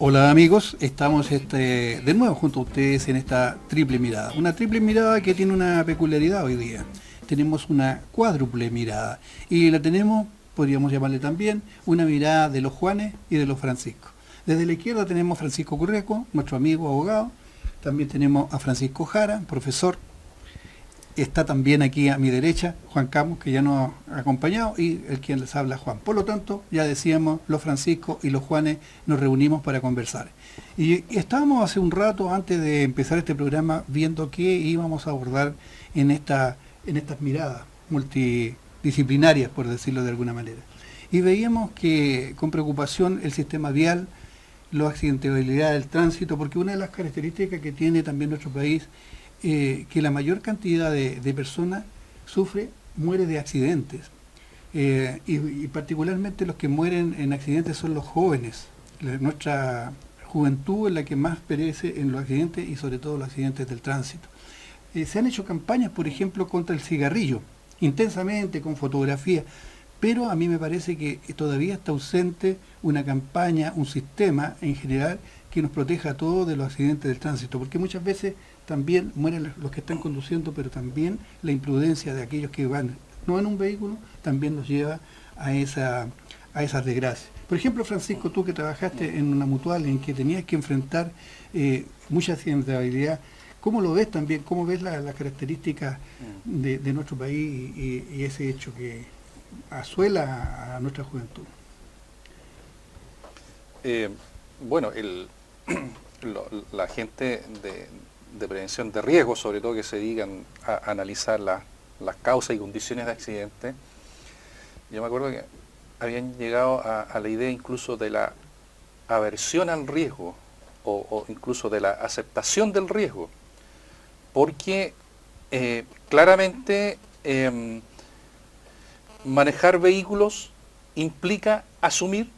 Hola amigos, estamos de nuevo junto a ustedes en esta triple mirada. Una triple mirada que tiene una peculiaridad hoy día. Tenemos una cuádruple mirada y la tenemos, podríamos llamarle también, una mirada de los Juanes y de los Franciscos. Desde la izquierda tenemos a Francisco Curreco, nuestro amigo abogado. También tenemos a Francisco Jara, profesor. Está también aquí a mi derecha Juan Camus, que ya nos ha acompañado, y el quien les habla, Juan. Por lo tanto, ya decíamos, los Franciscos y los Juanes nos reunimos para conversar. Y estábamos hace un rato, antes de empezar este programa, viendo qué íbamos a abordar en estas miradas multidisciplinarias, por decirlo de alguna manera. Y veíamos que con preocupación el sistema vial, la accidentabilidad del tránsito, porque una de las características que tiene también nuestro país, que la mayor cantidad de personas muere de accidentes, y particularmente los que mueren en accidentes son los jóvenes. Nuestra juventud es la que más perece en los accidentes y sobre todo los accidentes del tránsito. Se han hecho campañas, por ejemplo, contra el cigarrillo, intensamente, con fotografía, pero a mí me parece que todavía está ausente una campaña, un sistema en general que nos proteja a todos de los accidentes del tránsito, porque muchas veces también mueren los que están conduciendo, pero también la imprudencia de aquellos que van no en un vehículo también nos lleva a esas desgracias. Por ejemplo, Francisco, tú que trabajaste en una mutual en que tenías que enfrentar mucha accidentabilidad, ¿cómo lo ves también? ¿Cómo ves las características de nuestro país y ese hecho que asuela a nuestra juventud? Bueno, la gente de prevención de riesgos, sobre todo que se dedican a analizar las causas y condiciones de accidentes, yo me acuerdo que habían llegado a la idea incluso de la aversión al riesgo o incluso de la aceptación del riesgo, porque claramente manejar vehículos implica asumir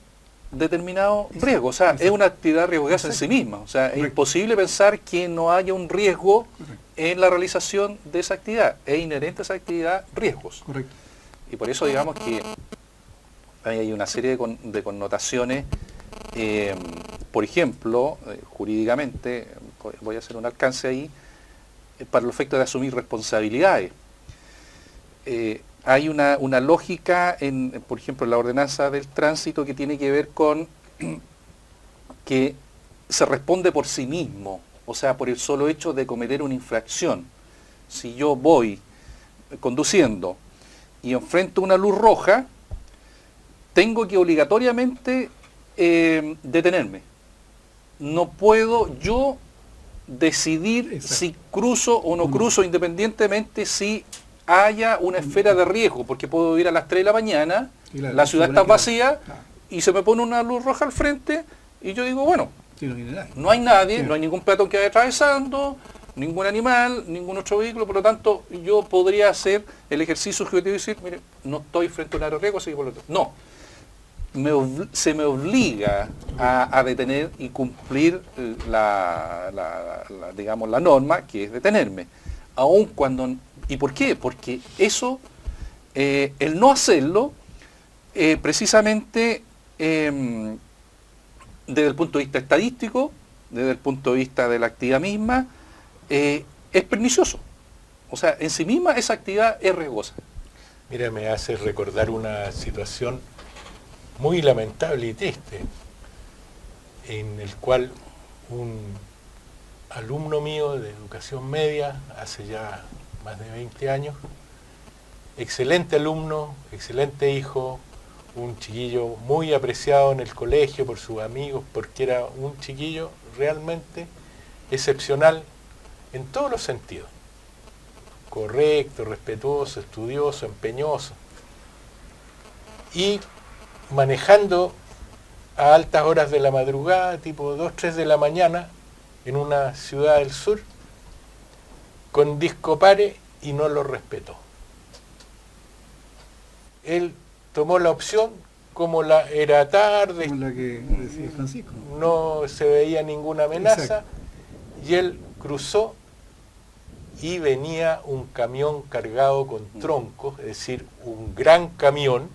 determinado riesgo, o sea, es una actividad riesgosa en sí misma, o sea, es imposible pensar que no haya un riesgo en la realización de esa actividad, es inherente a esa actividad riesgos. Correcto. Y por eso digamos que hay una serie de connotaciones, por ejemplo, jurídicamente, voy a hacer un alcance ahí, para el efecto de asumir responsabilidades. Hay una lógica, por ejemplo, en la ordenanza del tránsito que tiene que ver con que se responde por sí mismo, o sea, por el solo hecho de cometer una infracción. Si yo voy conduciendo y enfrento una luz roja, tengo que obligatoriamente detenerme. No puedo yo decidir si cruzo o no cruzo, independientemente si haya una esfera de riesgo, porque puedo ir a las 3 de la mañana, la ciudad está vacía y se me pone una luz roja al frente y yo digo, bueno, no hay nadie, no hay ningún peatón que vaya atravesando, ningún animal, ningún otro vehículo, por lo tanto yo podría hacer el ejercicio subjetivo y decir, mire, no estoy frente a un área de riesgo, así que por lo tanto, no. Se me obliga a detener y cumplir digamos, la norma, que es detenerme, aun cuando. ¿Y por qué? Porque eso, el no hacerlo, precisamente desde el punto de vista estadístico, desde el punto de vista de la actividad misma, es pernicioso. O sea, en sí misma esa actividad es riesgosa. Mira, me hace recordar una situación muy lamentable y triste, en el cual un alumno mío de educación media, hace ya más de 20 años, excelente alumno, excelente hijo, un chiquillo muy apreciado en el colegio por sus amigos, porque era un chiquillo realmente excepcional en todos los sentidos. Correcto, respetuoso, estudioso, empeñoso. Y manejando a altas horas de la madrugada, tipo 2, 3 de la mañana, en una ciudad del sur, con discopare, y no lo respetó. Él tomó la opción, como era tarde, como la que decía Francisco, no se veía ninguna amenaza. Exacto. Y él cruzó y venía un camión cargado con troncos, es decir, un gran camión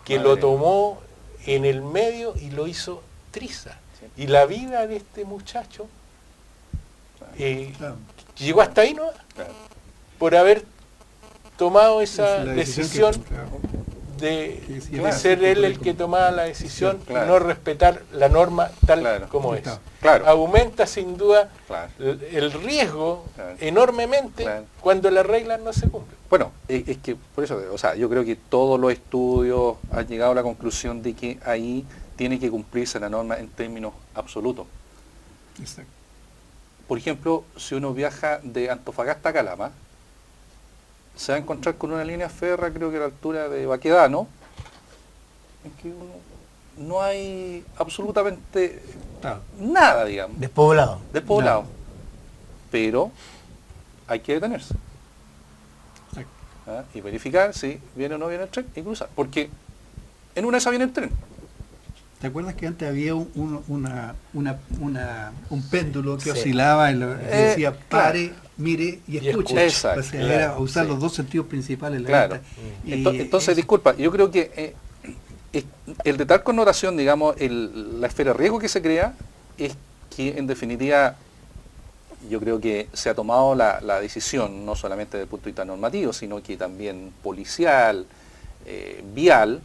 que lo tomó en el medio y lo hizo triza. Y la vida de este muchacho Claro. llegó hasta ahí, ¿no? Claro. Por haber tomado esa Es la decisión que- claro. de, Sí, sí, de claro. ser él el que tomaba la decisión Sí, claro. y no respetar la norma tal Claro. como es. Claro. Claro. Aumenta sin duda Claro. el riesgo Claro. enormemente Claro. cuando las reglas no se cumplen. Bueno, es que por eso, o sea, yo creo que todos los estudios han llegado a la conclusión de que ahí tiene que cumplirse la norma en términos absolutos. Exacto. Por ejemplo, si uno viaja de Antofagasta a Calama, se va a encontrar con una línea férrea, creo que a la altura de Baquedano, en que no hay absolutamente Claro. nada, digamos, Despoblado. despoblado. No. Pero hay que detenerse. Exacto. ¿Ah? Y verificar si viene o no viene el tren y cruzar. Porque en una de esas viene el tren. ¿Te acuerdas que antes había un péndulo que Sí. oscilaba y decía claro. pare, mire y Y escuche? escuche. Exacto, O sea, claro, era usar sí. los dos sentidos principales. La Claro. vista. Entonces, eso- disculpa, yo creo que el de tal connotación, digamos, la esfera de riesgo que se crea, es que en definitiva yo creo que se ha tomado la decisión, no solamente desde el punto de vista normativo, sino que también policial, vial,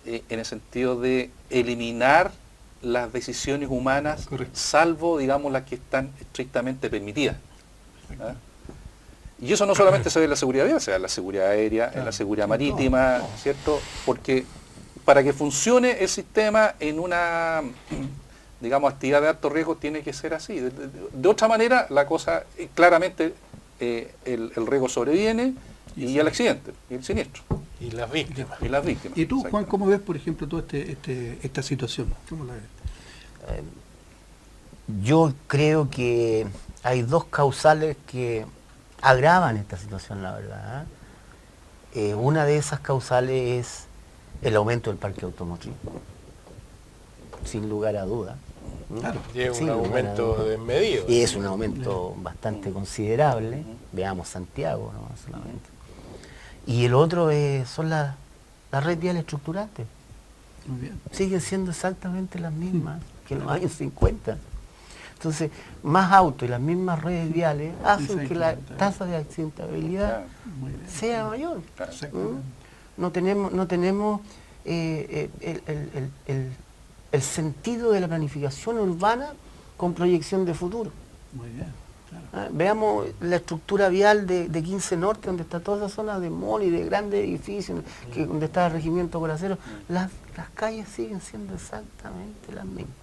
en el sentido de eliminar las decisiones humanas, Correcto. salvo, digamos, las que están estrictamente permitidas. ¿Ah? Y eso no solamente se ve en la seguridad vial, se ve en la seguridad aérea, en Claro, la seguridad en marítima, ¿cierto? Porque para que funcione el sistema en una, digamos, actividad de alto riesgo tiene que ser así. De otra manera, la cosa, claramente, el riesgo sobreviene y el accidente, y el siniestro, Y las víctimas. y las víctimas. ¿Y tú, Juan, Exactamente. cómo ves, por ejemplo, toda esta situación? ¿Cómo la ves? Yo creo que hay dos causales que agravan esta situación, la verdad. Una de esas causales es el aumento del parque automotriz, sin lugar a duda. ¿no? Claro. Llega Sin un lugar a aumento duda. desmedido. Y es un aumento bastante considerable. Veamos Santiago, ¿no? Solamente. Y el otro son las redes viales estructurantes. Muy bien. Siguen siendo exactamente las mismas que en los años 50. Entonces, más autos y las mismas redes viales hacen que la Exactamente. tasa de accidentabilidad Claro, Muy bien. sea mayor. claro. Exactamente. No tenemos el sentido de la planificación urbana con proyección de futuro. Muy bien. Claro. Veamos la estructura vial de 15 Norte, donde está toda esa zona de mall y de grandes edificios, donde está el regimiento Coracero. Las calles siguen siendo exactamente las mismas.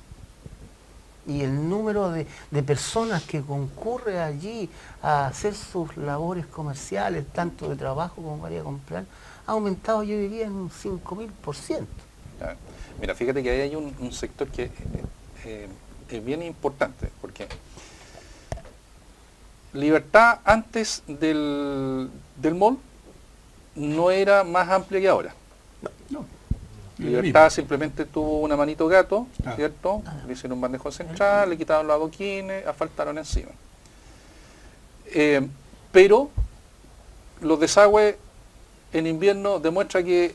Y el número de personas que concurre allí a hacer sus labores comerciales, tanto de trabajo como para ir a comprar, ha aumentado, yo diría, en un 5000%. Claro. Mira, fíjate que ahí hay un sector que es bien importante, porque Libertad antes del mall no era más amplia que ahora. No. Libertad simplemente tuvo una manito gato, Claro. ¿cierto? Le hicieron un manejo central, le quitaron los adoquines, asfaltaron encima. Pero los desagües en invierno demuestra que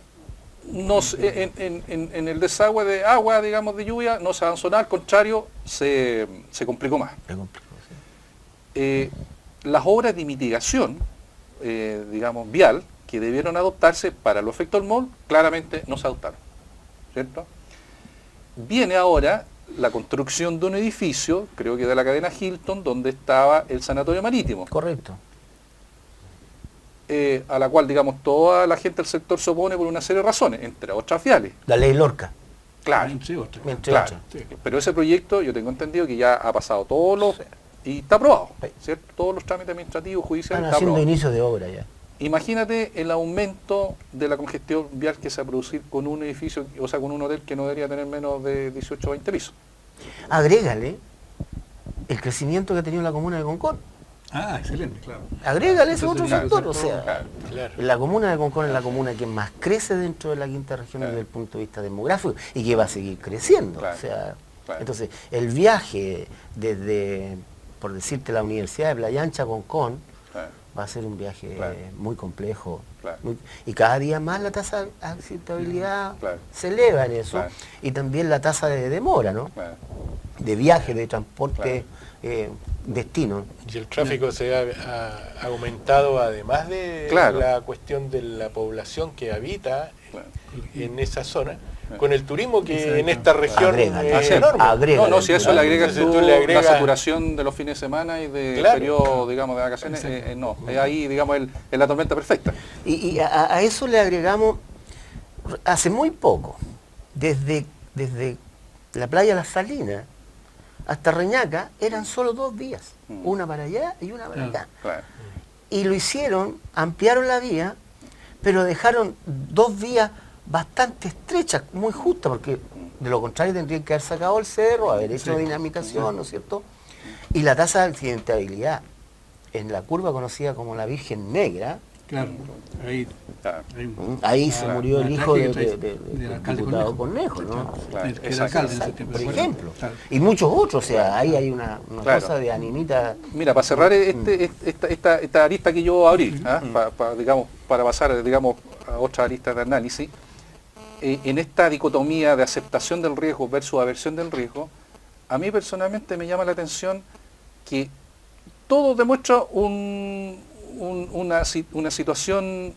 en el desagüe de agua, digamos, de lluvia, no se avanzó nada, al contrario, se complicó más. Me complicó, sí. Las obras de mitigación, digamos, vial, que debieron adoptarse para los efectos del mall, claramente no se adoptaron, ¿cierto? Viene ahora la construcción de un edificio, creo que de la cadena Hilton, donde estaba el sanatorio marítimo, Correcto. a la cual, digamos, toda la gente del sector se opone por una serie de razones, entre otras viales. La ley Lorca, Claro, Entre otras. entre claro. otras. Sí. Pero ese proyecto, yo tengo entendido que ya ha pasado todos los... y está aprobado, Sí. ¿cierto? Todos los trámites administrativos, judiciales, Están está haciendo aprobado. inicio de obra ya. Imagínate el aumento de la congestión vial que se va a producir con un edificio, o sea, con un hotel que no debería tener menos de 18 o 20 pisos. Agrégale el crecimiento que ha tenido la comuna de Concón. Ah, excelente, claro. Agrégale ese Entonces, otro claro, sector, o sector, sea, Claro. Claro. la comuna de Concón es la comuna que más crece dentro de la quinta región Claro. desde el punto de vista demográfico y que va a seguir creciendo. Claro, O sea, claro. entonces, el viaje desde, por decirte, la Universidad de Playa Ancha a Concón, Claro. va a ser un viaje Claro. muy complejo. Claro. Y cada día más la tasa de accidentabilidad Claro. se eleva en eso. Claro. Y también la tasa de demora, ¿no? Claro. De viaje, de transporte, destino. Y el tráfico se ha aumentado además de Claro. la cuestión de la población que habita Claro. en esa zona, con el turismo que Exacto. en esta región Agrégale. es enorme. Agrégale. No, si a eso le agregas Entonces tú tú le agregas- la saturación de los fines de semana y de Claro. periodo, digamos, de vacaciones, no. Ahí, digamos, es la tormenta perfecta. Y a eso le agregamos, hace muy poco, desde la playa Las Salinas hasta Reñaca, eran solo 2 vías, una para allá y una para acá. Claro. Y lo hicieron, ampliaron la vía, pero dejaron 2 vías bastante estrechas, muy justas, porque de lo contrario tendrían que haber sacado el cerro, haber hecho dinamización, ¿no es cierto? Y la tasa de accidentabilidad en la curva conocida como la Virgen Negra, Claro, ahí. Claro. ahí se murió el hijo del del alcalde diputado Cornejo. Cornejo, ¿no? Claro, El que era exacto. alcalde en ese tiempo, Por ¿se acuerdan? ejemplo. Claro. Y muchos otros, o sea, ahí hay una Claro. cosa de animita. Mira, para cerrar esta arista que yo abrí, digamos, para pasar, digamos, a otra arista de análisis, en esta dicotomía de aceptación del riesgo versus aversión del riesgo, a mí personalmente me llama la atención que todo demuestra una situación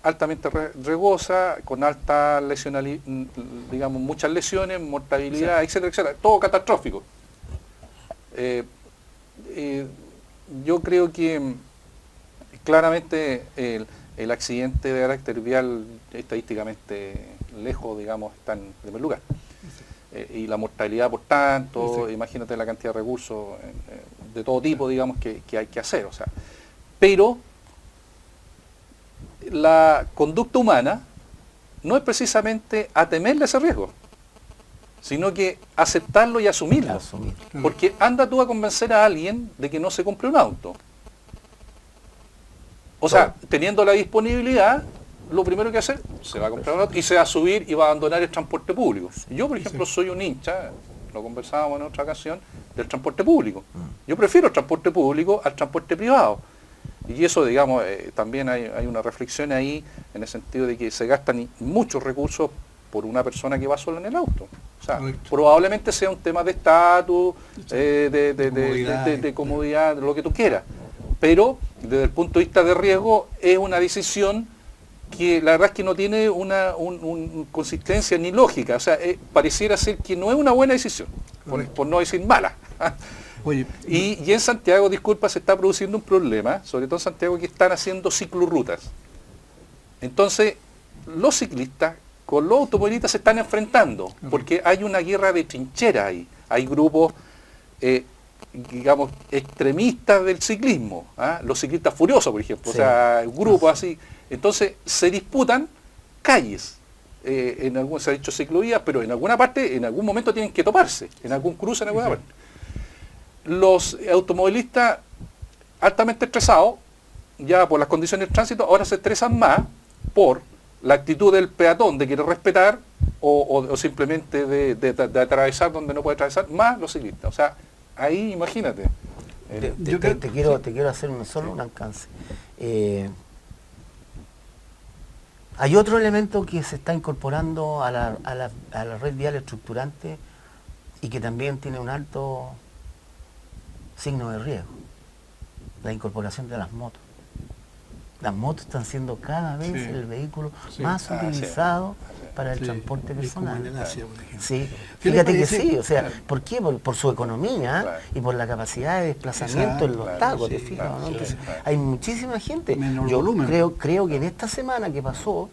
altamente riesgosa, con alta lesionalidad, digamos, muchas lesiones, mortalidad, etcétera, etcétera, todo catastrófico. Yo creo que claramente el accidente de carácter vial estadísticamente lejos, digamos, está en primer lugar. Y la mortalidad, por tanto, imagínate la cantidad de recursos de todo tipo, digamos, que hay que hacer. O sea, pero la conducta humana no es precisamente atemerle a ese riesgo, sino que aceptarlo y asumirlo. Asumir. Porque anda tú a convencer a alguien de que no se compre un auto. O sea, teniendo la disponibilidad, lo primero que hacer, se va a comprar un auto y se va a subir y va a abandonar el transporte público. Yo, por ejemplo, soy un hincha, lo conversábamos en otra ocasión, del transporte público. Yo prefiero el transporte público al transporte privado. Y eso, digamos, también hay una reflexión ahí, en el sentido de que se gastan muchos recursos por una persona que va sola en el auto. O sea, Correcto. probablemente sea un tema de estatus, comodidad, de comodidad, lo que tú quieras. Pero desde el punto de vista de riesgo es una decisión que la verdad es que no tiene una consistencia ni lógica. O sea, pareciera ser que no es una buena decisión, por no decir mala. Oye, Y en Santiago, disculpa, se está produciendo un problema, sobre todo en Santiago, que están haciendo ciclorrutas. Entonces, los ciclistas con los automovilistas se están enfrentando, porque hay una guerra de trincheras ahí. Hay grupos, digamos, extremistas del ciclismo, los ciclistas furiosos, por ejemplo, Sí. o sea, grupos así. Entonces, se disputan calles. En algún, se ha dicho ciclovías, pero en alguna parte, en algún momento tienen que toparse, en algún cruce, en alguna parte. Los automovilistas altamente estresados, ya por las condiciones de tránsito, ahora se estresan más por la actitud del peatón de querer respetar o simplemente de atravesar donde no puede atravesar, más los ciclistas. O sea, ahí imagínate. Te quiero hacer solo un alcance. Hay otro elemento que se está incorporando a la red vial estructurante y que también tiene un alto signo de riesgo: la incorporación de las motos. Las motos están siendo cada vez el vehículo más utilizado para el transporte personal. Como en el Asia, por ejemplo. Sí, ¿Qué le fíjate que parece? sí, o sea, Claro. ¿por qué? Por su economía Claro. y por la capacidad de desplazamiento en los Claro, tacos, sí, ¿te fijas? claro, ¿no? sí, Entonces, claro. hay muchísima gente. Menor Yo volumen. creo que en esta semana que pasó,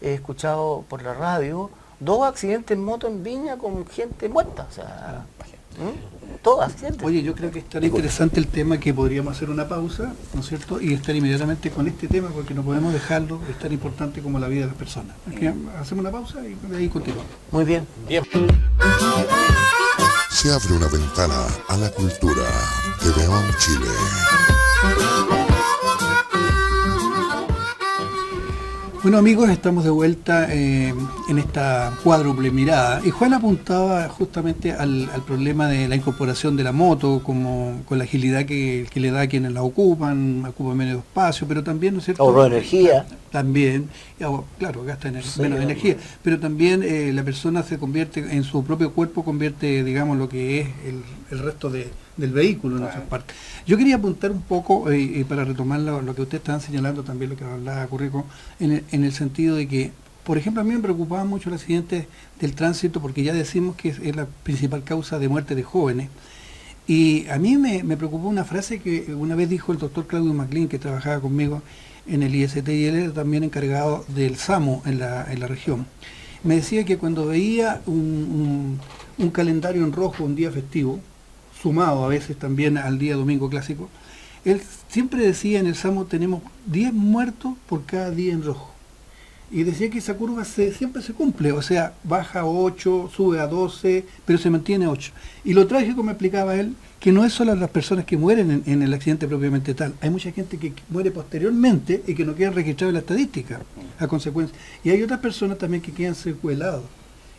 he escuchado por la radio 2 accidentes en moto en Viña con gente muerta, o sea, todos accidentes. Oye, yo creo que es tan interesante el tema que podríamos hacer una pausa, ¿no es cierto? Y estar inmediatamente con este tema, porque no podemos dejarlo, es tan importante como la vida de las personas. Así que hacemos una pausa y de ahí continuamos. Muy bien. Bien. Se abre una ventana a la cultura de León, Chile. Bueno amigos, estamos de vuelta en esta cuádruple mirada y Juan apuntaba justamente al problema de la incorporación de la moto como con la agilidad que le da a quienes la ocupan menos espacio, pero también, ¿no es cierto? Ahorro de energía. También, claro, gasta menos energía, pero también la persona se convierte, en su propio cuerpo convierte, digamos, lo que es el resto del vehículo en otras partes. Yo quería apuntar un poco, para retomar lo que ustedes estaban señalando, también lo que hablaba Currico, en el sentido de que, por ejemplo, a mí me preocupaba mucho el accidente del tránsito, porque ya decimos que es la principal causa de muerte de jóvenes. Y a mí me preocupó una frase que una vez dijo el doctor Claudio MacLean, que trabajaba conmigo en el IST, y él era también encargado del SAMU en la región. Me decía que cuando veía un calendario en rojo, un día festivo, sumado a veces también al día domingo clásico, él siempre decía: en el SAMU tenemos 10 muertos por cada día en rojo. Y decía que esa curva siempre se cumple, o sea, baja a 8, sube a 12, pero se mantiene 8. Y lo trágico, me explicaba él, que no es solo las personas que mueren en el accidente propiamente tal, hay mucha gente que muere posteriormente y que no queda registrado en la estadística a consecuencia. Y hay otras personas también que quedan secuelados,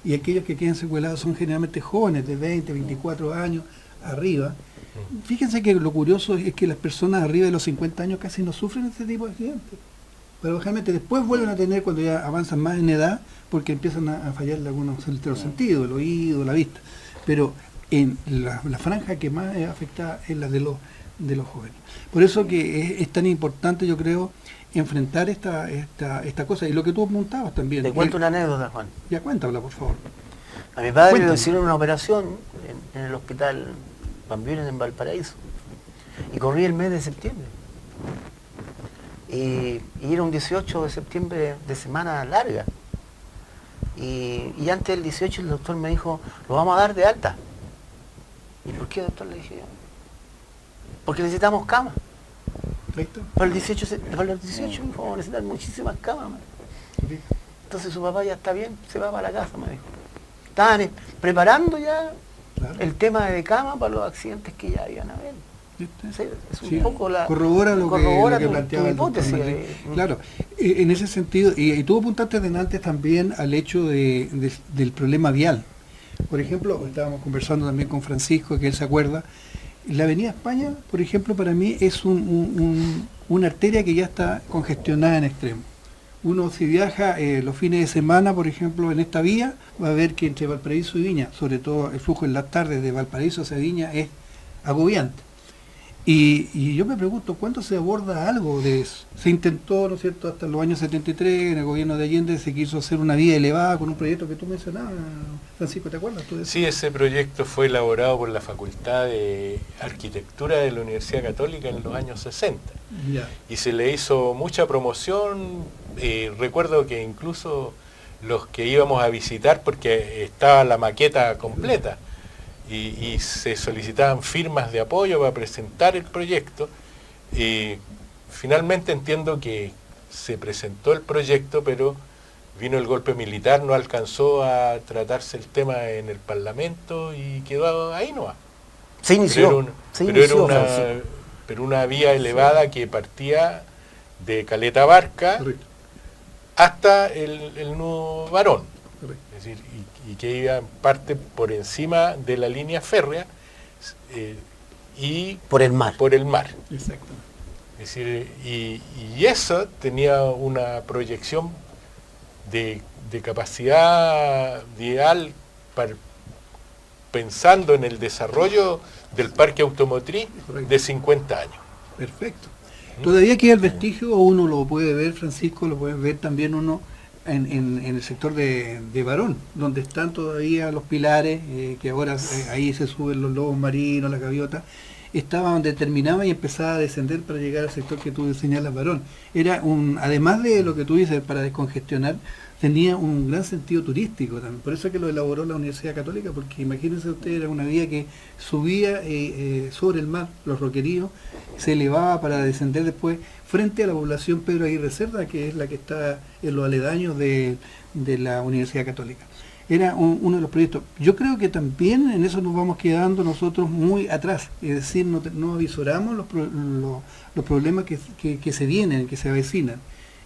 y aquellos que quedan secuelados son generalmente jóvenes de 20, 24 años arriba. Fíjense que lo curioso es que las personas arriba de los 50 años casi no sufren este tipo de accidentes. Pero generalmente después vuelven a tener cuando ya avanzan más en edad, porque empiezan a fallarle algunos de los sentidos, el oído, la vista. Pero en la franja que más es afectada es la de los jóvenes. Por eso que es tan importante, yo creo, enfrentar esta cosa. Y lo que tú apuntabas también. Te cuento una anécdota, Juan. Ya cuéntamela, por favor. A mi padre Cuéntame. le hicieron una operación en el hospital Van Buren en Valparaíso. Y corría el mes de septiembre. Y era un 18 de septiembre de semana larga. Y antes del 18 el doctor me dijo: lo vamos a dar de alta. ¿Y por qué, doctor? Le dije yo. Porque necesitamos camas. ¿Listo? Para el 18, me dijo: vamos a necesitar muchísimas camas. Sí. Entonces su papá ya está bien, se va para la casa, me dijo. Estaban preparando ya Claro. el tema de cama para los accidentes que ya iban a haber. ¿Viste? Sí, es un Sí, poco la... corrobora lo que tu planteaba el doctor hipótesis. MacLean. Claro, en ese sentido, y tú apuntaste delante también al hecho del problema vial. Por ejemplo, estábamos conversando también con Francisco, que él se acuerda, la Avenida España, por ejemplo, para mí es una arteria que ya está congestionada en extremo. Uno, si viaja los fines de semana, por ejemplo, en esta vía, va a ver que entre Valparaíso y Viña, sobre todo el flujo en las tardes de Valparaíso hacia Viña, es agobiante. Y yo me pregunto, ¿cuándo se aborda algo de eso? Se intentó, ¿no es cierto?, hasta los años 73, en el gobierno de Allende se quiso hacer una vía elevada con un proyecto que tú mencionabas, Francisco, ¿te acuerdas tú de eso? Sí, ese proyecto fue elaborado por la Facultad de Arquitectura de la Universidad Católica en los años 60. Ya. Y se le hizo mucha promoción. Recuerdo que incluso los que íbamos a visitar, porque estaba la maqueta completa, y se solicitaban firmas de apoyo para presentar el proyecto, y finalmente entiendo que se presentó el proyecto, pero vino el golpe militar, no alcanzó a tratarse el tema en el Parlamento y quedó ahí nomás. Se inició. Pero una vía elevada que partía de Caleta Barca Correcto, hasta el nudo Barón. correcto. Es decir, y que iba en parte por encima de la línea férrea y Por el mar. por el mar. Exacto. Es decir, y eso tenía una proyección de capacidad vial pensando en el desarrollo del parque automotriz Correcto. de 50 años. Perfecto. Todavía queda el vestigio, uno lo puede ver, Francisco, lo puede ver también uno en el sector de Barón, donde están todavía los pilares, que ahora ahí se suben los lobos marinos, las gaviotas. Estaba donde terminaba y empezaba a descender para llegar al sector que tú señalas, Barón. Era además de lo que tú dices, para descongestionar, tenía un gran sentido turístico también. Por eso es que lo elaboró la Universidad Católica, porque imagínense ustedes, era una vía que subía sobre el mar, los roqueríos, se elevaba para descender después frente a la población Pedro Aguirre Cerda, que es la que está en los aledaños de la Universidad Católica. Era uno de los proyectos. Yo creo que también en eso nos vamos quedando nosotros muy atrás, es decir, no avisoramos los problemas que se vienen, que se avecinan.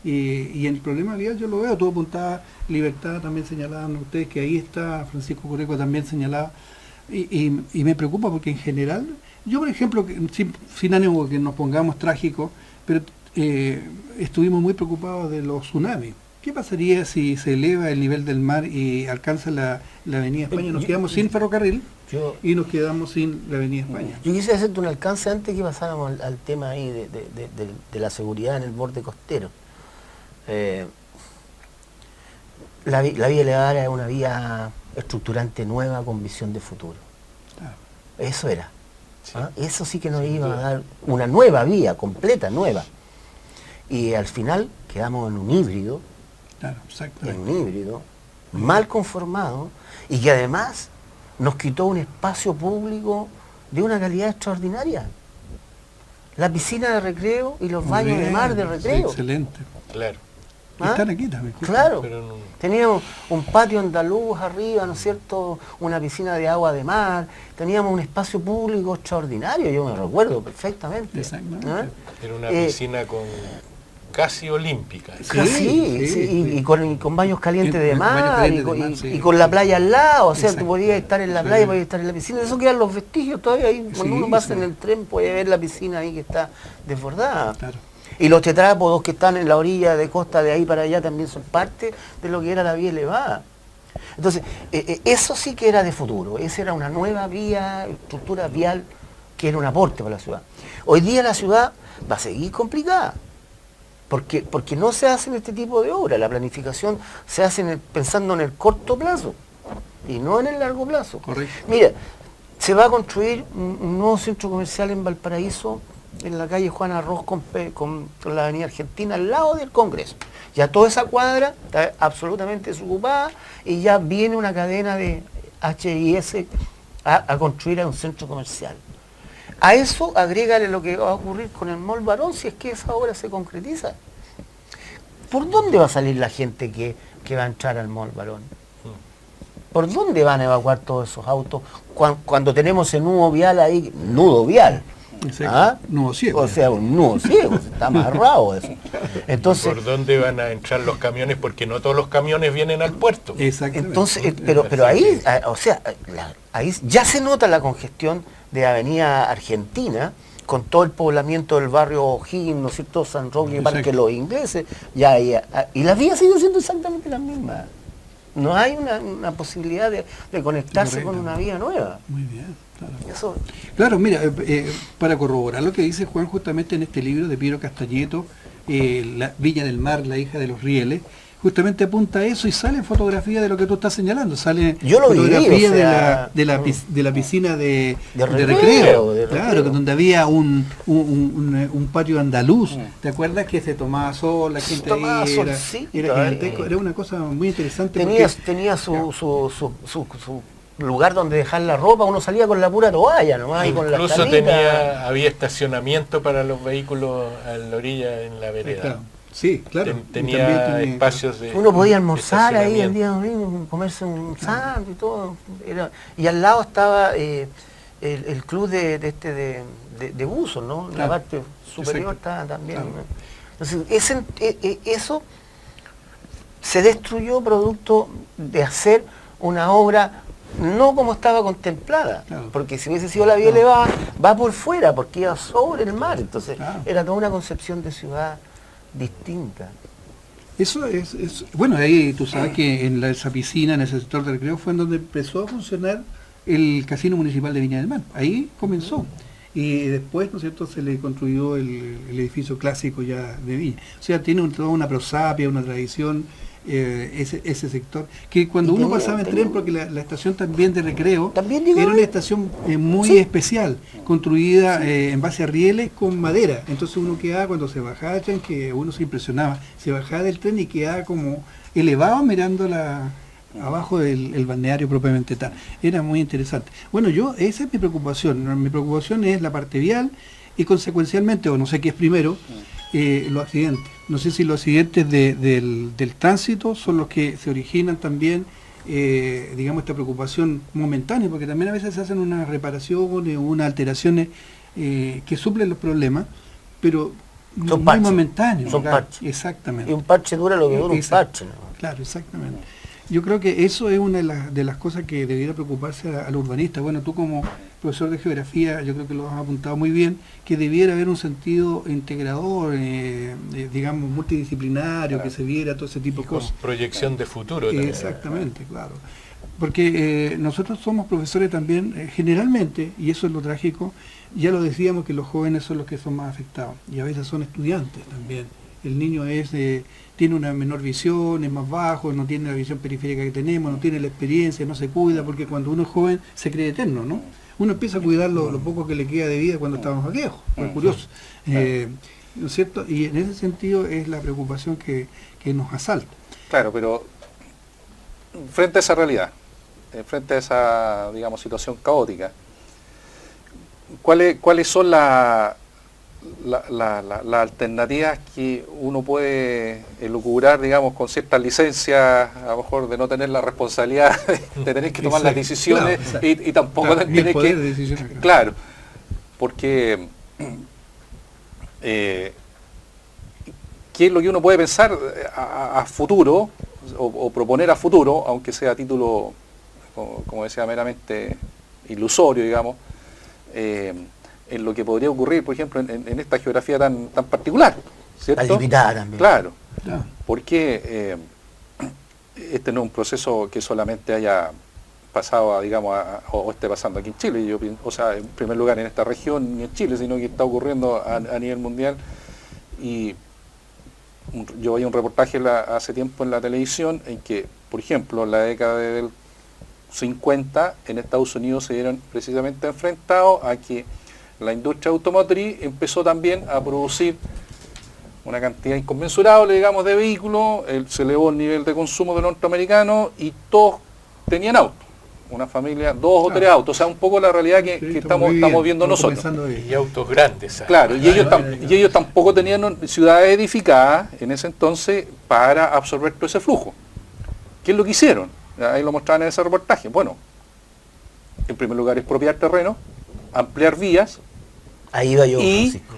Y el problema vial yo lo veo, todo apuntaba, Libertad también señalaban ustedes que ahí está, Francisco Correco también señalaba, y me preocupa porque en general, yo por ejemplo, sin ánimo que nos pongamos trágicos, pero estuvimos muy preocupados de los tsunamis. ¿Qué pasaría si se eleva el nivel del mar y alcanza la Avenida España? Nos quedamos sin ferrocarril y nos quedamos sin la Avenida España. Yo quise hacerte un alcance antes que pasáramos al tema ahí de la seguridad en el borde costero. La vía elevada es una vía estructurante nueva con visión de futuro. Claro. Eso era. Sí. ¿Ah? Eso sí que nos iba a dar una nueva vía, completa, nueva. Y al final quedamos en un híbrido, Claro, exactamente. mal conformado, y que además nos quitó un espacio público de una calidad extraordinaria. La piscina de recreo y los Muy baños de bien, mar de sí, recreo. excelente. Claro. Y ¿Ah? están aquí también. Claro. Pero no- Teníamos un patio andaluz arriba, ¿no es cierto? Una piscina de agua de mar, teníamos un espacio público extraordinario, yo me recuerdo perfectamente. Exactamente. ¿Ah? Era una Eh, piscina con casi olímpica. Sí, Sí, sí. y con baños calientes de Baños mar, calientes y con, de mar, y- sí. y con la playa al lado, o sea, Exacto. tú podías estar en la Sí. playa, podías estar en la piscina, eso quedan los vestigios todavía ahí, cuando Sí, uno pasa sí. en el tren puede ver la piscina ahí que está desbordada. Claro. Y los tetrápodos que están en la orilla de costa de ahí para allá también son parte de lo que era la vía elevada. Entonces, eso sí que era de futuro, esa era una nueva vía, estructura vial que era un aporte para la ciudad. Hoy día la ciudad va a seguir complicada, porque no se hacen este tipo de obras, la planificación se hace pensando en el corto plazo y no en el largo plazo. Correcto. Mira, se va a construir un nuevo centro comercial en Valparaíso, en la calle Juan Arroz con la avenida Argentina, al lado del Congreso. Ya toda esa cuadra está absolutamente desocupada y ya viene una cadena de H&S a construir un centro comercial. A eso agrégale lo que va a ocurrir con el Mall Barón si es que esa obra se concretiza. ¿Por dónde va a salir la gente que va a entrar al Mall Barón? ¿Por dónde van a evacuar todos esos autos cuando tenemos el nudo vial ahí? Nudo vial. Exacto. ¿Ah? Nudo ciego. O sea, un nudo ciego, está amarrado eso. Entonces, ¿Por dónde van a entrar los camiones? Porque no todos los camiones vienen al puerto. Exactamente. entonces pero ahí, o sea, ahí ya se nota la congestión de Avenida Argentina, con todo el poblamiento del barrio O'Higgins, ¿no es cierto?, San Roque, Exacto. Parque Los Ingleses, ya, y las vías siguen siendo exactamente las mismas. No hay una posibilidad de conectarse Correcto. con una vía nueva. Muy bien. Claro. Eso, Claro, mira, para corroborar lo que dice Juan justamente en este libro de Piero Castañeto, La Viña del Mar, la hija de los rieles, justamente apunta a eso y sale fotografía de lo que tú estás señalando, sale Yo lo viví, fotografía o sea, de la piscina de recreo, recreo, de claro, recreo. que donde había un patio andaluz, ¿te acuerdas que se tomaba sol, la gente tomaba ahí solcito, era una cosa muy interesante tenía su lugar donde dejar la ropa, uno salía con la pura toalla nomás y con la Incluso había estacionamiento para los vehículos a la orilla en la vereda. claro, sí, claro, y Tenía también tenía- espacios de uno podía almorzar ahí el estacionamiento. día domingo, comerse un sándwich y todo. Y al lado estaba el club de buzos, ¿no? La Claro, parte superior exacto. estaba también. Claro. ¿No? Entonces, eso se destruyó producto de hacer una obra no como estaba contemplada, Claro. porque si hubiese sido la vía elevada, va por fuera, porque iba sobre el mar, entonces Claro. era toda una concepción de ciudad distinta. Eso bueno, ahí tú sabes que en esa piscina, en ese sector de recreo, fue en donde empezó a funcionar el Casino Municipal de Viña del Mar. Ahí comenzó. Y después, ¿no es cierto?, se le construyó el edificio clásico ya de Viña. O sea, tiene toda una prosapia, una tradición, ese sector. Que cuando Y uno tenía- pasaba en tenía- tren, porque la estación también de recreo También llegaba era una ahí. estación muy Sí. especial, construida en base a rieles con madera. Entonces uno quedaba, cuando se bajaba del tren, que uno se impresionaba, se bajaba del tren y quedaba como elevado mirando abajo del balneario propiamente tal. Era muy interesante. Bueno, esa es mi preocupación. Mi preocupación es la parte vial y consecuencialmente, o no sé qué es primero, los accidentes. No sé si los accidentes del tránsito son los que se originan también, digamos, esta preocupación momentánea, porque también a veces se hacen unas reparaciones o unas alteraciones que suplen los problemas, pero Son muy parches. momentáneo. Son claro, parches. exactamente. Y un parche dura lo que dura un Exacto. parche, ¿no? Claro, exactamente. Yo creo que eso es una de las cosas que debiera preocuparse al urbanista. Bueno, tú como profesor de geografía, yo creo que lo has apuntado muy bien, que debiera haber un sentido integrador, digamos, multidisciplinario, que se viera todo ese tipo de Con cosas. proyección de futuro también. Exactamente, claro. Porque nosotros somos profesores también, generalmente, y eso es lo trágico, ya lo decíamos que los jóvenes son los que son más afectados, y a veces son estudiantes también. El niño tiene una menor visión, es más bajo, no tiene la visión periférica que tenemos, no tiene la experiencia, no se cuida, porque cuando uno es joven se cree eterno, ¿no? Uno empieza a cuidar lo poco que le queda de vida cuando estamos más viejos, es curioso. ¿No es cierto? Y en ese sentido es la preocupación que nos asalta. Claro, pero frente a esa realidad, frente a esa, digamos, situación caótica, ¿cuáles son las alternativas que uno puede elucubrar, digamos, con ciertas licencias, a lo mejor de no tener la responsabilidad de tener que tomar las decisiones, claro, y tampoco claro, ni el tener poder que... de decisión, Claro, porque ¿qué es lo que uno puede pensar a futuro o proponer a futuro, aunque sea a título, como decía, meramente ilusorio, digamos, en lo que podría ocurrir, por ejemplo, en esta geografía tan particular, ¿cierto? Tan limitada también. Claro, Claro. porque este no es un proceso que solamente haya pasado, digamos, o esté pasando aquí en Chile, o sea, en primer lugar en esta región y en Chile, sino que está ocurriendo a nivel mundial. Y yo vi un reportaje hace tiempo en la televisión en que, por ejemplo, en la década del 50 en Estados Unidos se vieron precisamente enfrentados a que la industria automotriz empezó también a producir una cantidad inconmensurable, digamos, de vehículos, se elevó el nivel de consumo de los norteamericanos y todos tenían autos, una familia, 2 o 3 autos, o sea, un poco la realidad que estamos viendo nosotros. Y autos grandes. ¿sabes? Claro, y ellos tampoco tenían ciudades edificadas en ese entonces para absorber todo ese flujo. ¿Qué es lo que hicieron? Ahí lo mostraban en ese reportaje. Bueno, en primer lugar expropiar terreno, ampliar vías, Ahí iba yo, y Francisco.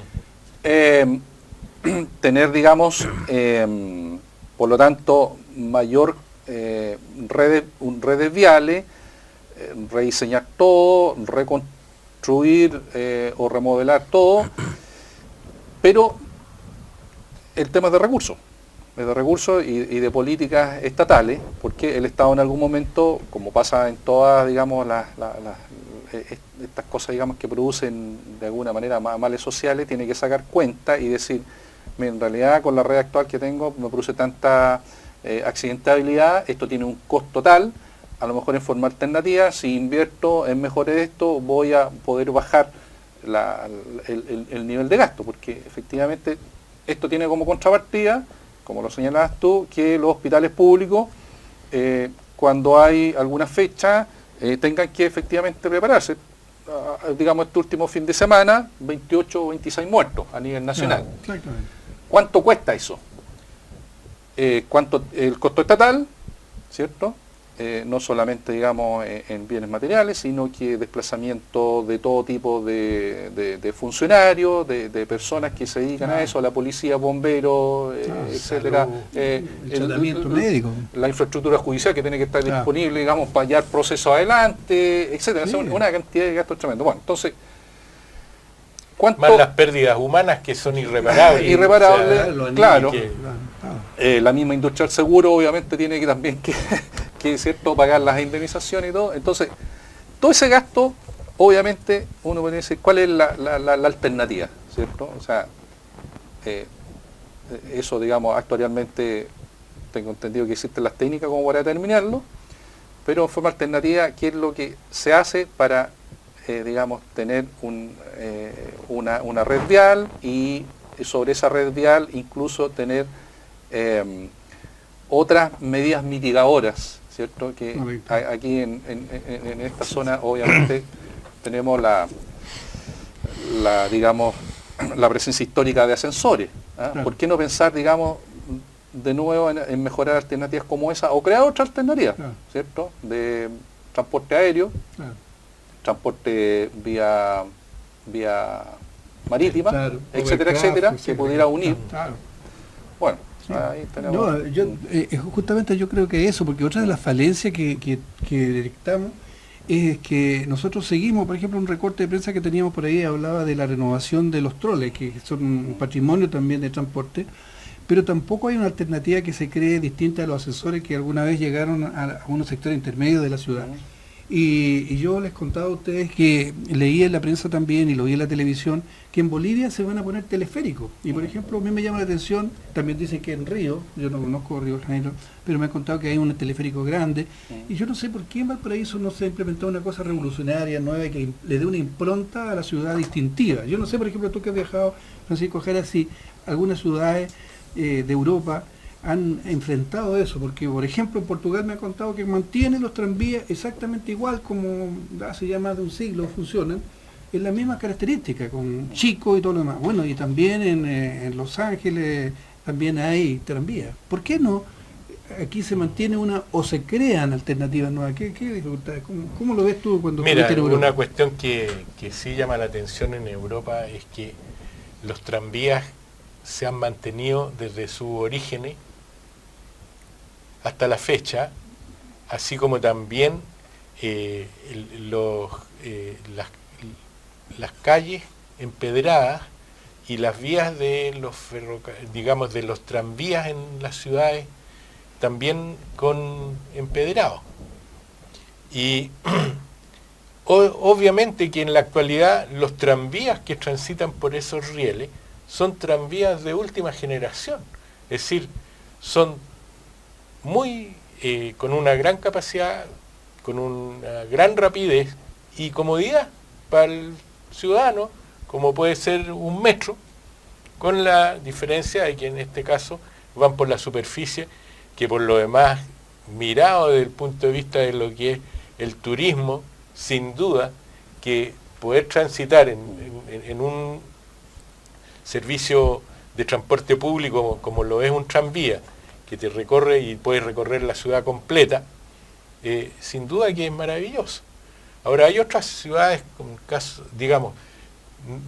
tener, digamos, por lo tanto, mayor redes viales, rediseñar todo, reconstruir o remodelar todo, pero el tema es de recursos y de políticas estatales, porque el Estado en algún momento, como pasa en todas, digamos, estas cosas, digamos, que producen de alguna manera males sociales, tiene que sacar cuenta y decir, mira, en realidad con la red actual que tengo me produce tanta accidentabilidad, esto tiene un costo tal, a lo mejor en forma alternativa, si invierto en mejorar esto, voy a poder bajar el nivel de gasto, porque efectivamente esto tiene como contrapartida, como lo señalabas tú, que los hospitales públicos, cuando hay alguna fecha, tengan que efectivamente prepararse. Digamos, este último fin de semana, 28 o 26 muertos a nivel nacional. Claro, exactamente. ¿Cuánto cuesta eso? ¿Cuánto el costo estatal, ¿cierto? No solamente, digamos, en bienes materiales, sino que desplazamiento de todo tipo de funcionarios, de personas que se dedican a eso, la policía, bomberos, etcétera. El tratamiento médico. La infraestructura judicial que tiene que estar disponible, digamos, para hallar procesos adelante, etcétera. Sí. Una cantidad de gastos tremendo. Bueno, entonces, ¿cuánto? Más las pérdidas humanas que son irreparables. Irreparables, claro. que- La misma industria del seguro obviamente tiene que también que ¿cierto? Pagar las indemnizaciones y todo. Entonces, todo ese gasto, obviamente, uno puede decir, ¿cuál es la alternativa? ¿Cierto? O sea, eso, digamos, actualmente tengo entendido que existen las técnicas como para determinarlo, pero en forma alternativa, ¿qué es lo que se hace para, digamos, tener una red vial y sobre esa red vial incluso tener otras medidas mitigadoras, ¿cierto? Que aquí en esta zona obviamente tenemos digamos, la presencia histórica de ascensores. Claro. ¿Por qué no pensar, digamos, de nuevo en mejorar alternativas como esa o crear otra alternativa, Claro. ¿cierto? De transporte aéreo, Claro. transporte vía marítima, Claro, etcétera, Overcraft, etcétera, que etcétera. pudiera unir. Claro. Bueno, Sí. ahí tenemos. No, justamente yo creo que eso, porque otra de las falencias que detectamos es que nosotros seguimos, por ejemplo, un recorte de prensa que teníamos por ahí, hablaba de la renovación de los troles, que son un patrimonio también de transporte, pero tampoco hay una alternativa que se cree distinta a los asesores que alguna vez llegaron a unos sectores intermedios de la ciudad. Y yo les contaba a ustedes que leí en la prensa también y lo vi en la televisión, que en Bolivia se van a poner teleféricos. Y por ejemplo, a mí me llama la atención, también dicen que en Río, yo no conozco Río de Janeiro, pero me han contado que hay un teleférico grande. Y yo no sé por qué en Valparaíso no se ha implementado una cosa revolucionaria, nueva, que le dé una impronta a la ciudad distintiva. Yo no sé, por ejemplo, tú que has viajado, Francisco Jara, si algunas ciudades de Europa han enfrentado eso, porque por ejemplo en Portugal me han contado que mantienen los tranvías exactamente igual como hace ya más de un siglo funcionan, en las mismas características, con chicos y todo lo demás. Bueno, y también en Los Ángeles también hay tranvías. ¿Por qué no aquí se mantiene una o se crean alternativas nuevas? ¿Qué dificultades? ¿Cómo lo ves tú cuando Mira, estuviste en Europa? una cuestión que sí llama la atención en Europa es que los tranvías se han mantenido desde sus orígenes hasta la fecha, así como también las calles empedradas y las vías de los digamos de los tranvías en las ciudades también con empedrado. Y obviamente que en la actualidad los tranvías que transitan por esos rieles son tranvías de última generación, es decir, son con una gran capacidad, con una gran rapidez y comodidad para el ciudadano, como puede ser un metro, con la diferencia de que en este caso van por la superficie, que por lo demás, mirado desde el punto de vista de lo que es el turismo, sin duda que poder transitar en un servicio de transporte público como lo es un tranvía, que te recorre y puedes recorrer la ciudad completa, sin duda que es maravilloso. Ahora, hay otras ciudades, digamos,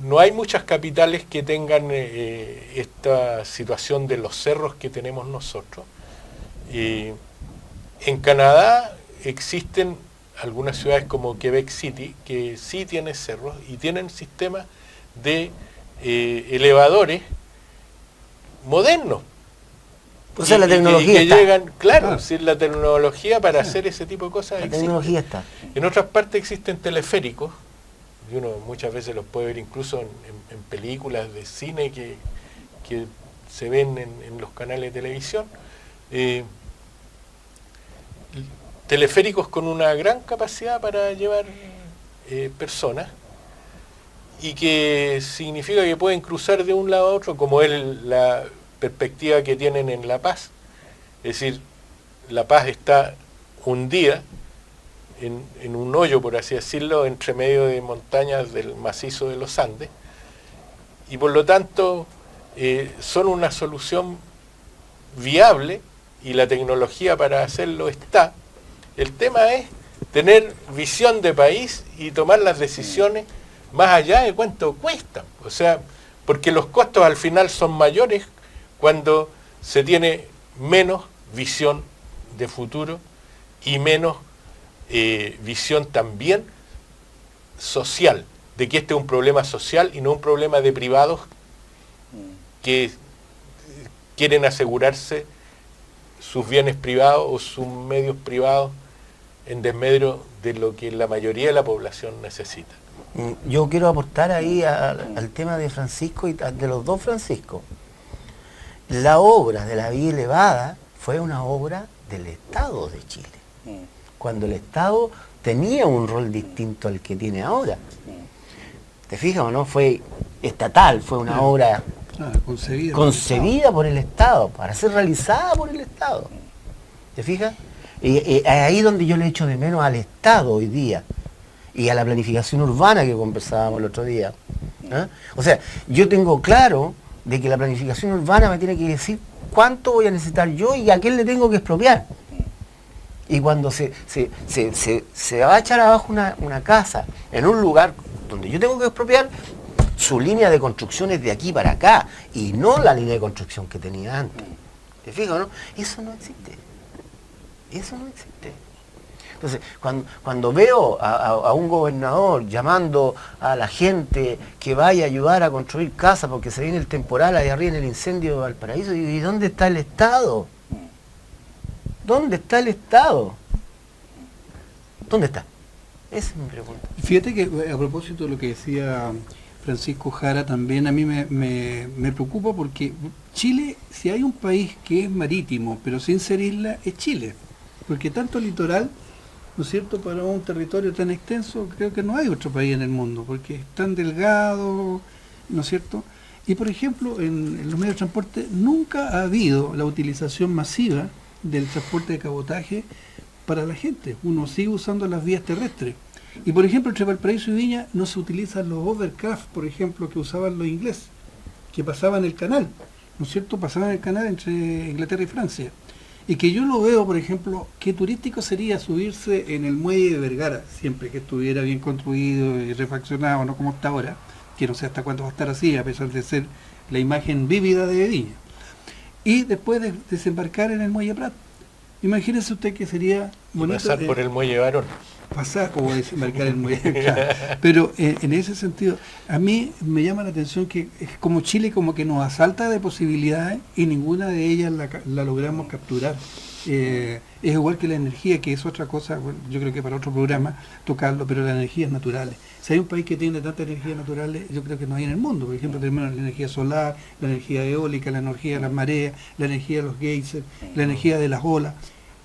no hay muchas capitales que tengan esta situación de los cerros que tenemos nosotros. En Canadá existen algunas ciudades como Quebec City, que sí tienen cerros y tienen sistemas de elevadores modernos. O sea, la tecnología que está. llegan, claro, si la tecnología para hacer ese tipo de cosas La existe. tecnología está. En otras partes existen teleféricos, y uno muchas veces los puede ver incluso en películas de cine que se ven en los canales de televisión. Teleféricos con una gran capacidad para llevar personas, y que significa que pueden cruzar de un lado a otro, como es la perspectiva que tienen en La Paz. Es decir, La Paz está hundida en un hoyo, por así decirlo, entre medio de montañas del macizo de los Andes, y por lo tanto son una solución viable, y la tecnología para hacerlo está. El tema es tener visión de país y tomar las decisiones más allá de cuánto cuestan. O sea, porque los costos al final son mayores cuando se tiene menos visión de futuro y menos visión también social, de que este es un problema social y no un problema de privados que quieren asegurarse sus bienes privados o sus medios privados en desmedro de lo que la mayoría de la población necesita. Yo quiero aportar ahí al tema de Francisco y de los dos Franciscos. La obra de la vía elevada fue una obra del Estado de Chile, cuando el Estado tenía un rol distinto al que tiene ahora. ¿Te fijas o no? Fue estatal, fue una obra concebida por el Estado, para ser realizada por el Estado. ¿Te fijas? Y ahí donde yo le echo de menos al Estado hoy día, y a la planificación urbana que conversábamos el otro día. ¿Ah? O sea, yo tengo claro de que la planificación urbana me tiene que decir cuánto voy a necesitar yo y a quién le tengo que expropiar. Y cuando se va a echar abajo una casa en un lugar donde yo tengo que expropiar, Su línea de construcción es de aquí para acá y no la línea de construcción que tenía antes. ¿Te fijas, no? Eso no existe. Eso no existe. Entonces, cuando veo a un gobernador llamando a la gente que vaya a ayudar a construir casas porque se viene el temporal ahí arriba en el incendio de Valparaíso, digo, ¿y dónde está el Estado? ¿Dónde está el Estado? ¿Dónde está? Esa es mi pregunta. Fíjate que a propósito de lo que decía Francisco Jara, también a mí me preocupa porque Chile, si hay un país que es marítimo, pero sin ser isla, es Chile. Porque tanto litoral, ¿no es cierto?, para un territorio tan extenso, creo que no hay otro país en el mundo, porque es tan delgado, ¿no es cierto? Y por ejemplo, en los medios de transporte nunca ha habido la utilización masiva del transporte de cabotaje para la gente. Uno sigue usando las vías terrestres. Y por ejemplo, entre Valparaíso y Viña no se utilizan los overcraft, por ejemplo, que usaban los ingleses, que pasaban el canal, ¿no es cierto? Pasaban el canal entre Inglaterra y Francia. Y que yo lo veo, por ejemplo, qué turístico sería subirse en el muelle de Vergara, siempre que estuviera bien construido y refaccionado, no como está ahora, que no sé hasta cuándo va a estar así, a pesar de ser la imagen vívida de Viña. Y después de desembarcar en el muelle Prat. Imagínese usted que sería bonito pasar por el muelle Barón. pasar o desembarcar el muelle. Claro. Pero en ese sentido, a mí me llama la atención que es como Chile como que nos asalta de posibilidades y ninguna de ellas la logramos capturar. Es igual que la energía, que es otra cosa, bueno, yo creo que para otro programa tocarlo, pero las energías naturales. Si hay un país que tiene tantas energías naturales, yo creo que no hay en el mundo. Por ejemplo, tenemos la energía solar, la energía eólica, la energía de las mareas, la energía de los geysers, la energía de las olas.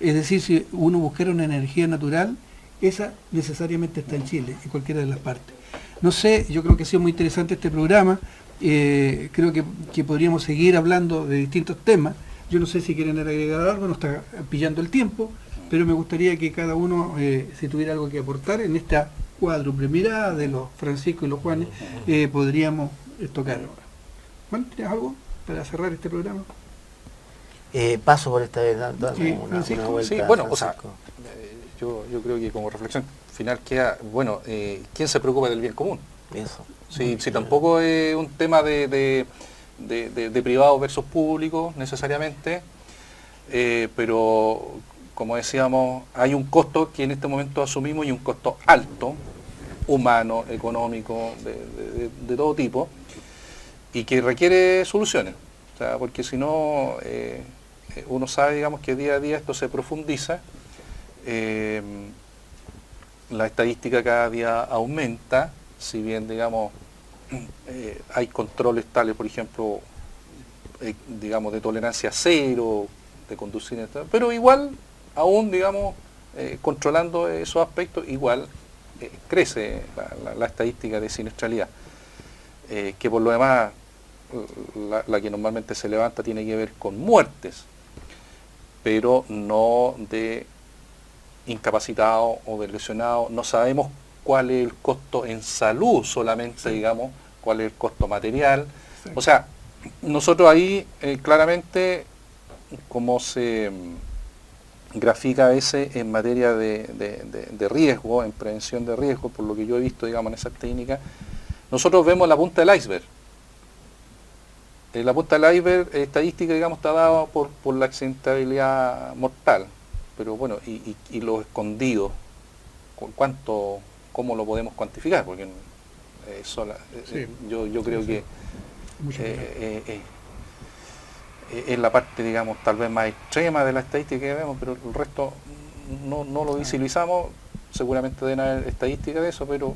Es decir, si uno buscara una energía natural, esa necesariamente está en Chile, en cualquiera de las partes. No sé, yo creo que ha sido muy interesante este programa. Creo que podríamos seguir hablando de distintos temas. Yo no sé si quieren agregar algo, nos está pillando el tiempo, pero me gustaría que cada uno, si tuviera algo que aportar en esta cuádruple mirada de los Francisco y los Juanes, podríamos tocar ahora. Juan, ¿tienes algo para cerrar este programa? Paso por esta vez, dando Sí, una Francisco. vuelta. Sí, bueno, o sea, Francisco. yo creo que como reflexión final queda, bueno, ¿quién se preocupa del bien común? Eso. Si tampoco es un tema de privado versus público necesariamente, pero como decíamos, hay un costo que en este momento asumimos y un costo alto, humano, económico, de todo tipo, y que requiere soluciones. O sea, porque si no, uno sabe, digamos, que día a día esto se profundiza, la estadística cada día aumenta, si bien, digamos, hay controles tales, por ejemplo, digamos, de tolerancia cero, de conducir, pero igual, aún, digamos, controlando esos aspectos, igual crece la estadística de siniestralidad, que por lo demás, la que normalmente se levanta tiene que ver con muertes, pero no de incapacitados o de lesionados. No sabemos cuál es el costo en salud solamente, digamos, cuál es el costo material. O sea, nosotros ahí claramente, como se grafica a veces en materia de riesgo, en prevención de riesgo, por lo que yo he visto, digamos, en esa técnica, nosotros vemos la punta del iceberg. La punta del iceberg estadística, digamos, está dada por la accidentabilidad mortal, pero bueno, y lo escondido, ¿cómo lo podemos cuantificar? Porque Sí. yo creo que Muchas gracias. es la parte, digamos, tal vez más extrema de la estadística que vemos, pero el resto no lo visibilizamos. Seguramente deben haber estadísticas de eso, pero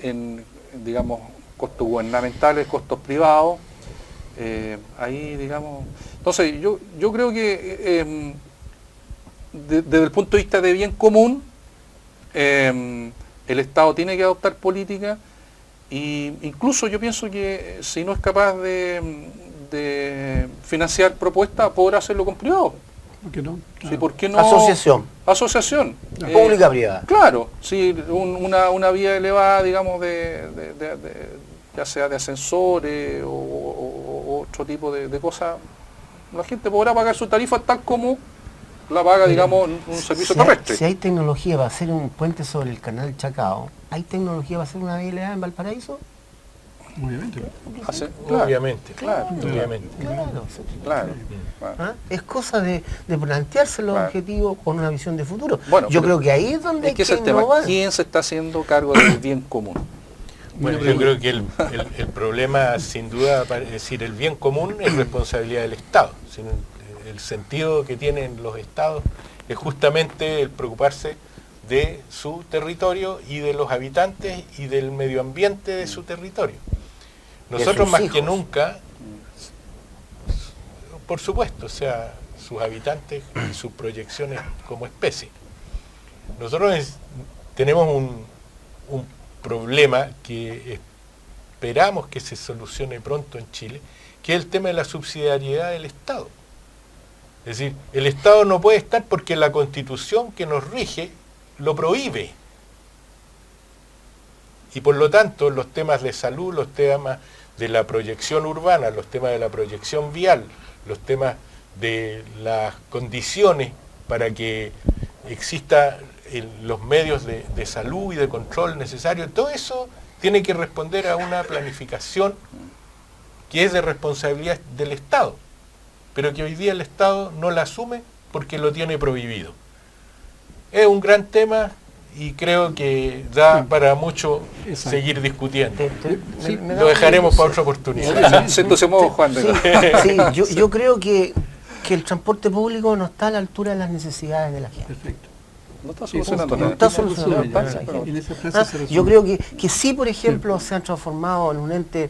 en, digamos, costos gubernamentales, costos privados, ahí, digamos. Entonces, yo creo que desde el punto de vista de bien común, el Estado tiene que adoptar políticas, e incluso yo pienso que si no es capaz de financiar propuestas, podrá hacerlo con privados. ¿Por qué no? Sí, ¿por qué no? Asociación. Claro. Pública-privada. Claro, sí, una vía elevada, digamos, ya sea de ascensores o otro tipo de cosas, la gente podrá pagar su tarifa tal como la paga, digamos, un servicio terrestre. Si hay tecnología para hacer un puente sobre el canal Chacao, ¿hay tecnología para hacer una vialidad en Valparaíso? Obviamente. Claro, Obviamente. claro, Obviamente. Claro. claro. ¿Ah? Es cosa de plantearse los Claro. objetivos con una visión de futuro. Bueno, yo pero creo que ahí es donde hay Es que que ese es el tema. innovar. ¿Quién se está haciendo cargo del bien común? Bueno, yo creo que el problema, sin duda, es decir, el bien común es responsabilidad del Estado. El sentido que tienen los Estados es justamente el preocuparse de su territorio y de los habitantes y del medio ambiente de su territorio. Nosotros sus más hijos. que nunca, por supuesto, o sea, sus habitantes y sus proyecciones como especie. Nosotros tenemos un problema que esperamos que se solucione pronto en Chile, que es el tema de la subsidiariedad del Estado. Es decir, el Estado no puede estar porque la Constitución que nos rige lo prohíbe. Y por lo tanto, los temas de salud, los temas de la proyección urbana, los temas de la proyección vial, los temas de las condiciones para que exista los medios de salud y de control necesarios, todo eso tiene que responder a una planificación que es de responsabilidad del Estado, pero que hoy día el Estado no la asume porque lo tiene prohibido. Es un gran tema y creo que da para mucho Exacto. seguir discutiendo. Sí, Lo dejaremos para otra oportunidad. Se entusiasmó Juan de Sí, yo creo que el transporte público no está a la altura de las necesidades de la gente. Perfecto. No está Sí, solucionando justo, nada. está solucionando ya, pasa, pero en esa frase Ah, se resume. yo creo que sí, por ejemplo, se han transformado en un ente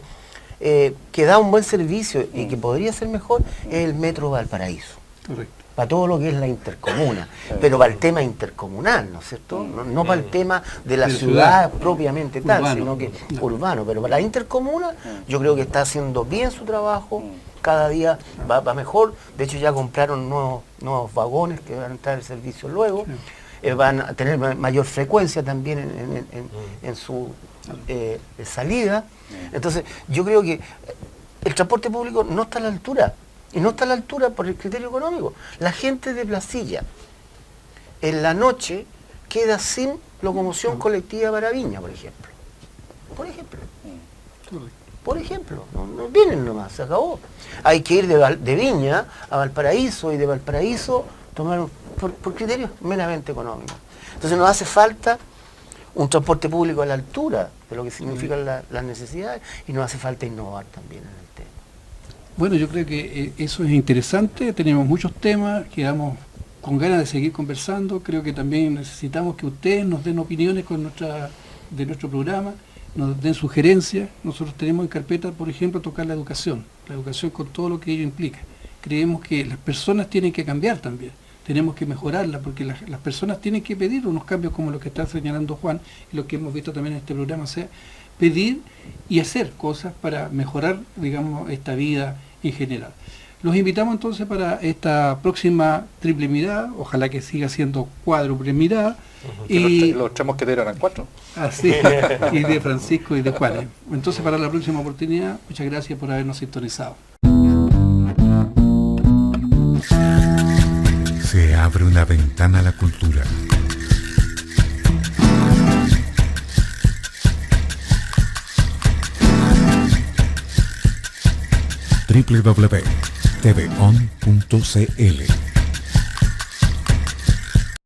que da un buen servicio y que podría ser mejor, es el Metro Valparaíso. Correcto. Para todo lo que es la intercomuna, pero para el tema intercomunal, ¿no es cierto? No para el tema de la De ciudad ciudad. propiamente tal, Urbano. sino que No. urbano, pero para la intercomuna yo creo que está haciendo bien su trabajo, cada día va mejor, de hecho ya compraron nuevos vagones que van a entrar al servicio luego, van a tener mayor frecuencia también en su salida, entonces yo creo que el transporte público no está a la altura. Y no está a la altura por el criterio económico. La gente de Placilla, en la noche, queda sin locomoción colectiva para Viña, por ejemplo. Por ejemplo, no vienen nomás, se acabó. Hay que ir de Viña a Valparaíso y de Valparaíso tomar por criterios meramente económicos. Entonces nos hace falta un transporte público a la altura de lo que significan las necesidades y nos hace falta innovar también en el tema. Bueno, yo creo que eso es interesante, tenemos muchos temas, quedamos con ganas de seguir conversando, creo que también necesitamos que ustedes nos den opiniones de nuestro programa, nos den sugerencias. Nosotros tenemos en carpeta, por ejemplo, tocar la educación con todo lo que ello implica. Creemos que las personas tienen que cambiar también, tenemos que mejorarla, porque las personas tienen que pedir unos cambios como los que está señalando Juan y lo que hemos visto también en este programa, o sea, pedir y hacer cosas para mejorar, digamos, esta vida en general. Los invitamos entonces para esta próxima triple mirada, ojalá que siga siendo cuádruple mirada, y Los tres mosqueteros eran 4. así, y de Francisco y de Juan. Entonces, para la próxima oportunidad, muchas gracias por habernos sintonizado. Se abre una ventana a la cultura. www.tvon.cl